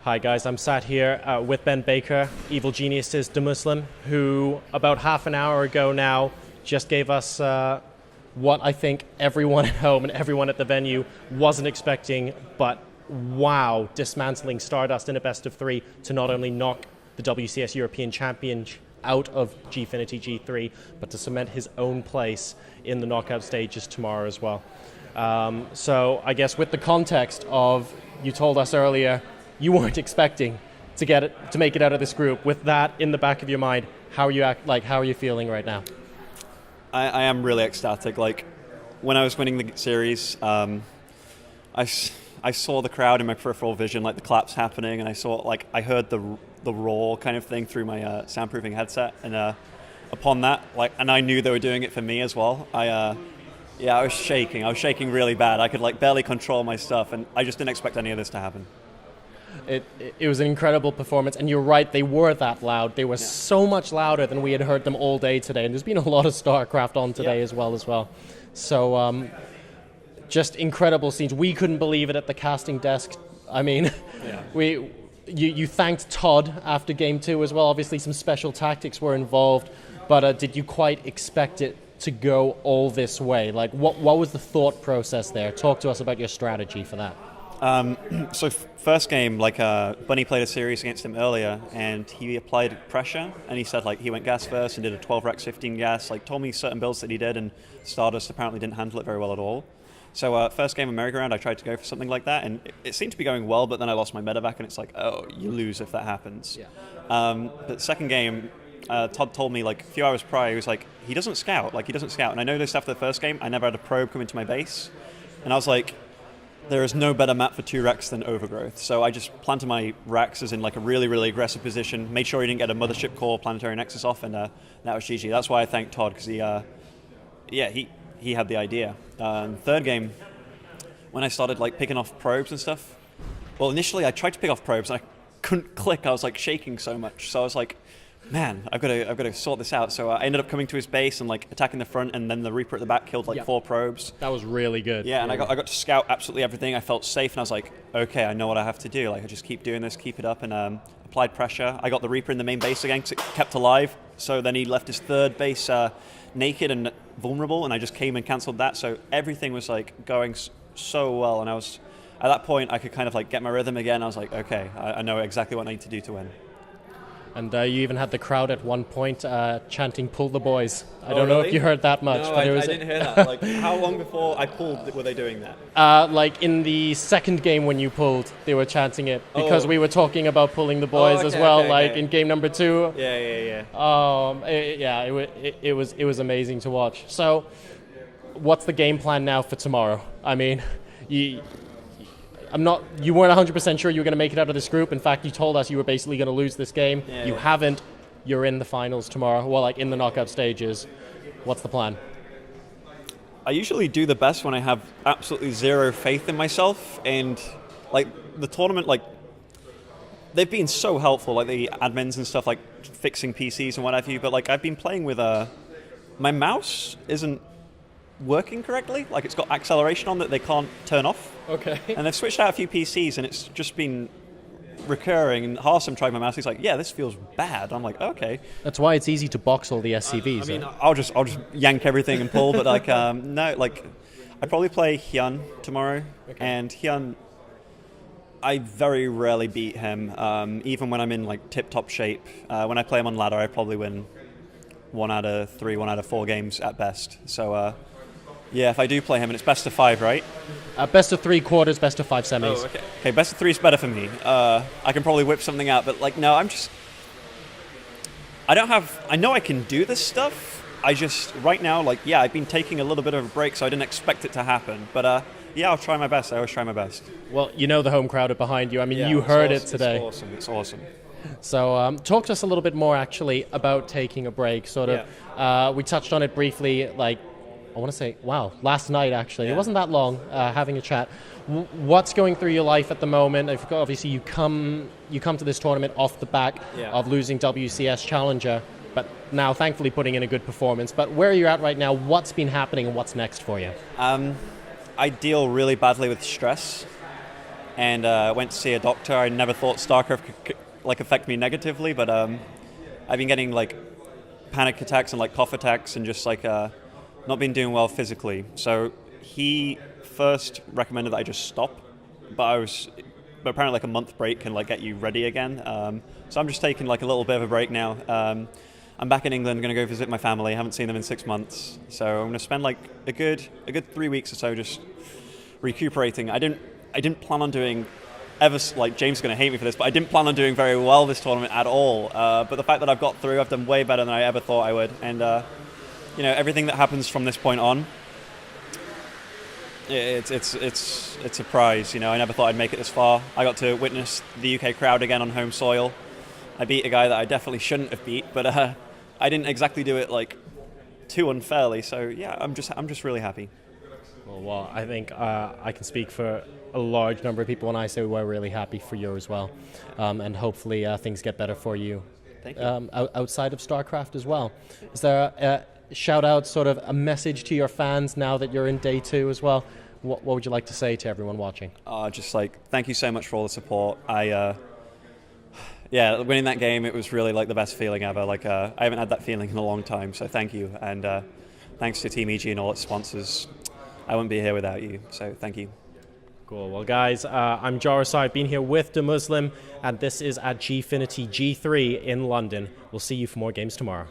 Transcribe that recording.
Hi guys, I'm sat here with Ben Baker, Evil Genius's DeMusliM, who about half an hour ago now just gave us what I think everyone at home and everyone at the venue wasn't expecting, but wow, dismantling Stardust in a best of three to not only knock the WCS European Champion out of Gfinity G3, but to cement his own place in the knockout stages tomorrow as well. So I guess with the context of, you told us earlier, you weren't expecting to make it out of this group. With that in the back of your mind, how are you feeling right now? I am really ecstatic. Like, when I was winning the series, I saw the crowd in my peripheral vision, like the claps happening, and I heard the roar kind of thing through my soundproofing headset, and upon that, and I knew they were doing it for me as well. I was shaking. I was shaking really bad. I could barely control my stuff, and I just didn't expect any of this to happen. It was an incredible performance, and you're right, they were that loud. They were so much louder than we had heard them all day today, and there's been a lot of StarCraft on today as well. So just incredible scenes. We couldn't believe it at the casting desk. I mean, you thanked Todd after game 2 as well. Obviously some special tactics were involved, but did you quite expect it to go all this way? Like, what was the thought process there? Talk to us about your strategy for that. So first game, Bunny played a series against him earlier, and he applied pressure, and he said he went gas first and did a 12 Rex 15 gas, told me certain builds that he did, and Stardust apparently didn't handle it very well at all. So first game of Merry-Go-Round, I tried to go for something like that, and it seemed to be going well, but then I lost my medevac, and it's oh, you lose if that happens. Yeah. But second game, Todd told me a few hours prior, he was he doesn't scout, and I noticed after the first game, I never had a probe come into my base, and I was there is no better map for 2 Rex than Overgrowth. So I just planted my Rexes in a really, really aggressive position, made sure he didn't get a Mothership Core Planetary Nexus off, and that was GG. That's why I thank Todd, because he had the idea. Third game, when I started picking off probes and stuff, well, initially I tried to pick off probes and I couldn't click. I was shaking so much. So I was man, I've got to sort this out. So I ended up coming to his base and attacking the front, and then the Reaper at the back killed 4 probes. That was really good. Yeah, and I got to scout absolutely everything. I felt safe, and I was okay, I know what I have to do. I just keep doing this, keep it up, and applied pressure. I got the Reaper in the main base again because it kept alive. So then he left his third base naked and vulnerable, and I just came and cancelled that. So everything was going so well, and I was at that point I could kind of get my rhythm again. I was okay, I know exactly what I need to do to win. And you even had the crowd at one point chanting, "Pull the boys." I don't know if you heard that much. No, but I didn't hear that. How long before I pulled were they doing that? In the second game when you pulled, they were chanting it because we were talking about pulling the boys as well. In game number 2. Yeah. It was amazing to watch. So, what's the game plan now for tomorrow? I mean, you weren't 100% sure you were going to make it out of this group. In fact, you told us you were basically going to lose this game. Yeah, you haven't. You're in the finals tomorrow. Well, in the knockout stages. What's the plan? I usually do the best when I have absolutely zero faith in myself. And, the tournament, they've been so helpful, the admins and stuff, fixing PCs and what have you. But, I've been playing with my mouse isn't working correctly. It's got acceleration on that they can't turn off. Okay. And they've switched out a few PCs, and it's just been recurring. And Harsam tried my mouse. He's this feels bad. I'm okay. That's why it's easy to box all the SCVs. I'll just yank everything and pull. But no, I probably play Hyun tomorrow, and Hyun, I very rarely beat him. Even when I'm in tip-top shape. When I play him on ladder, I probably win 1 out of 3, 1 out of 4 games at best. So. Yeah, if I do play him, and it's best of 5, right? Best of 3 quarters, best of 5 semis. Oh, okay, best of 3 is better for me. I can probably whip something out, but no, I know I can do this stuff. I just, right now, I've been taking a little bit of a break, so I didn't expect it to happen. But I'll try my best. I always try my best. Well, the home crowd are behind you. I mean, you heard it today. It's awesome. So talk to us a little bit more, actually, about taking a break. We touched on it briefly, I want to say, last night, actually. Yeah. It wasn't that long, having a chat. What's going through your life at the moment? Obviously, you come to this tournament off the back of losing WCS Challenger, but now, thankfully, putting in a good performance. But where are you at right now? What's been happening and what's next for you? I deal really badly with stress. and went to see a doctor. I never thought StarCraft could like affect me negatively, but I've been getting like panic attacks and like cough attacks and just like not been doing well physically. So he first recommended that I just stop, but apparently like a month break can like get you ready again. So I'm just taking like a little bit of a break now. I'm back in England, going to go visit my family. I haven't seen them in 6 months, so I'm going to spend like a good 3 weeks or so just recuperating. I didn't plan on doing like James is going to hate me for this, but I didn't plan on doing very well this tournament at all. But the fact that I've got through, I've done way better than I ever thought I would, and everything that happens from this point on, it's a prize. I never thought I'd make it this far. I got to witness the UK crowd again on home soil. I beat a guy that I definitely shouldn't have beat, but I didn't exactly do it like too unfairly. So yeah, I'm just really happy. Well, I think I can speak for a large number of people when I say we're really happy for you as well, and hopefully things get better for you. Thank you. Outside of StarCraft as well. Is there a shout out, sort of a message to your fans now that you're in day 2 as well? What would you like to say to everyone watching? Just like thank you so much for all the support. Yeah, winning that game, it was really like the best feeling ever. Like I haven't had that feeling in a long time, so thank you, and thanks to Team EG and all its sponsors. I wouldn't be here without you, so thank you. Cool. Well, guys, I'm JoRoSaR. I've been here with DeMusliM, and this is at Gfinity G3 in London. We'll see you for more games tomorrow.